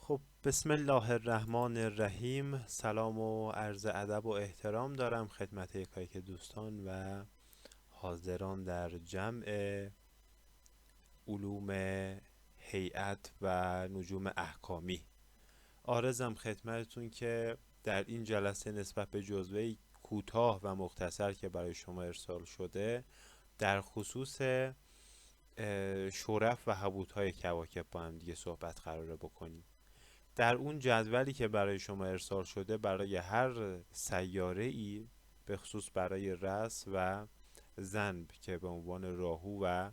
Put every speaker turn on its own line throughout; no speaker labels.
خب بسم الله الرحمن الرحیم. سلام و عرض ادب و احترام دارم خدمت یکایک دوستان و حاضران در جمع علوم هیئت و نجوم احکامی. عارضم خدمتتون که در این جلسه نسبت به جزوه کوتاه و مختصر که برای شما ارسال شده در خصوص شرف و حبوطهای کواکب با هم دیگه صحبت قراره بکنیم. در اون جدولی که برای شما ارسال شده برای هر سیاره ای به خصوص برای رس و زنب که به عنوان راهو و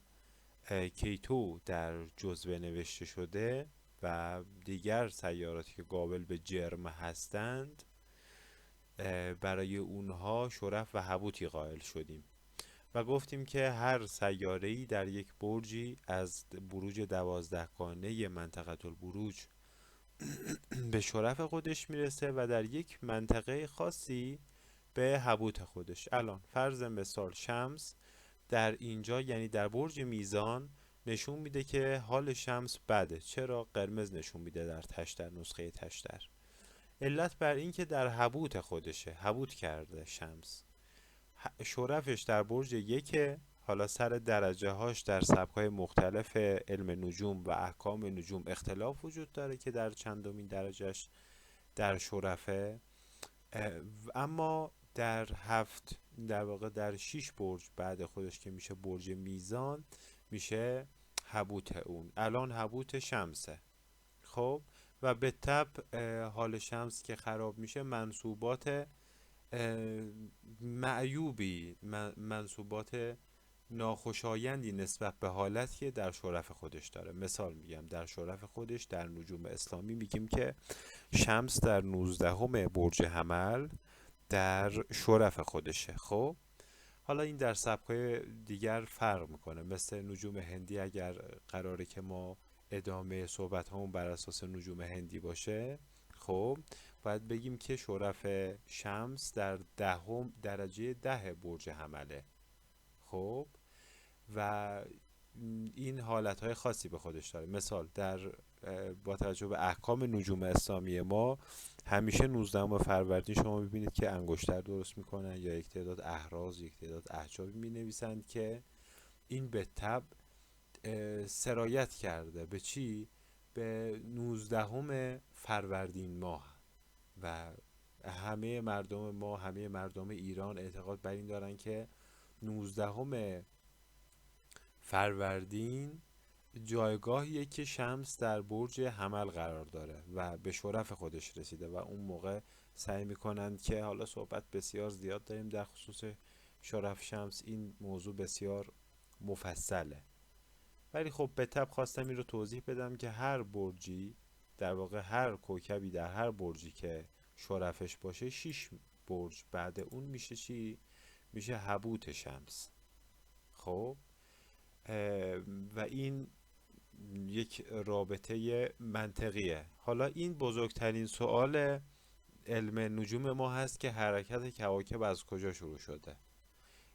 کیتو در جزوه نوشته شده و دیگر سیاراتی که قابل به جرم هستند، برای اونها شرف و حبوطی قائل شدیم و گفتیم که هر سیاره‌ای در یک برجی از بروج 12گانه منطقه البروج به شرف خودش میرسه و در یک منطقه خاصی به حبوط خودش. الان فرض مثال شمس در اینجا یعنی در برج میزان نشون میده که حال شمس بده. چرا؟ قرمز نشون میده در تشتر، نسخه تشتر. علت بر این که در حبوط خودشه، حبوط کرده شمس. شرفش در برج یکه. حالا سر درجه هاش در سبک های مختلف علم نجوم و احکام نجوم اختلاف وجود داره که در چندمین درجهش در شرفه. اما در هفت، در واقع در 6 برج بعد خودش که میشه برج میزان، میشه حبوط اون. الان حبوط شمسه. خب و به تبع حال شمس که خراب میشه منسوبات معیوبی، منسوبات ناخوشایندی نسبت به حالت که در شرف خودش داره. مثال میگم در شرف خودش در نجوم اسلامی میگیم که شمس در 19 برج حمل در شرف خودشه. خب حالا این در سبکای دیگر فرق میکنه. مثل نجوم هندی اگر قراره که ما ادامه صحبت همون بر اساس نجوم هندی باشه، خب باید بگیم که شرف شمس در درجه 10 برج حمله. خب و این حالتهای خاصی به خودش داره. مثال در با توجه به احکام نجوم اسلامی ما همیشه 19 فروردین شما میبینید که انگشتر درست میکنن یا یک تعداد اهراز، یک تعداد احجابی مینویسند که این به تبع سرایت کرده به چی؟ به 19 فروردین ماه. و همه مردم ما، همه مردم ایران اعتقاد بر این دارن که 19 فروردین جایگاهیه که شمس در برج حمل قرار داره و به شرف خودش رسیده و اون موقع سعی میکنند که، حالا صحبت بسیار زیاد داریم در خصوص شرف شمس، این موضوع بسیار مفصله، ولی خب به تبع خواستم این رو توضیح بدم که هر برجی، در واقع هر کوکبی در هر برجی که شرفش باشه 6 برج بعد اون میشه چی؟ میشه حبوط شمس. خب و این یک رابطه منطقیه. حالا این بزرگترین سوال علم نجوم ما هست که حرکت کواکب از کجا شروع شده،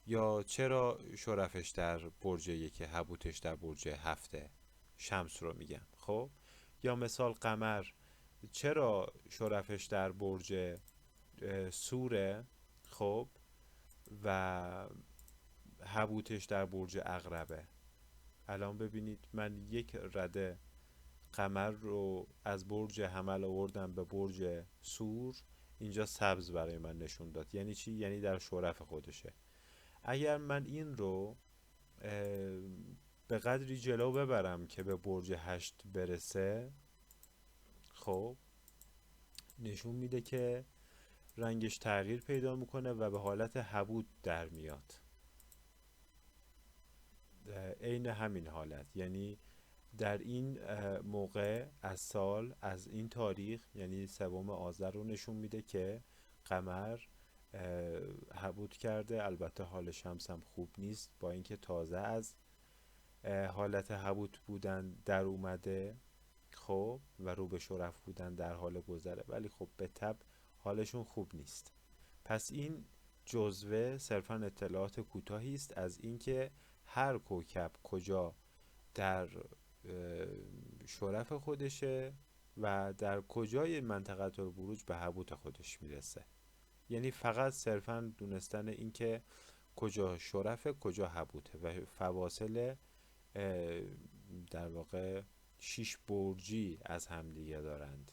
یا چرا شرفش در برج یک، حبوطش در برج هفته، شمس رو میگم. خب یا مثال قمر چرا شرفش در برج سوره، خب و حبوطش در برج عقربه. الان ببینید من یک رده قمر رو از برج حمل آوردم به برج سور، اینجا سبز برای من نشون داد. یعنی چی؟ یعنی در شرف خودشه. اگر من این رو به قدری جلو ببرم که به برج 8 برسه، خب نشون میده که رنگش تغییر پیدا میکنه و به حالت حبوط در میاد. عین همین حالت، یعنی در این موقع از سال، از این تاریخ، یعنی 3 آذر رو نشون میده که قمر حبوط کرده. البته حال شمس هم خوب نیست، با اینکه تازه از حالت حبوط بودن در اومده، خب و رو به شرف بودن در حال گذره، ولی خب به تبع حالشون خوب نیست. پس این جزوه صرفا اطلاعات کوتاهی است از اینکه هر کوکب کجا در شرف خودشه و در کجای منطقه البروج به حبوط خودش میرسه. یعنی فقط صرفا دونستن این که کجا شرفه کجا حبوطه و فواصل در واقع 6 برجی از همدیگه دارند.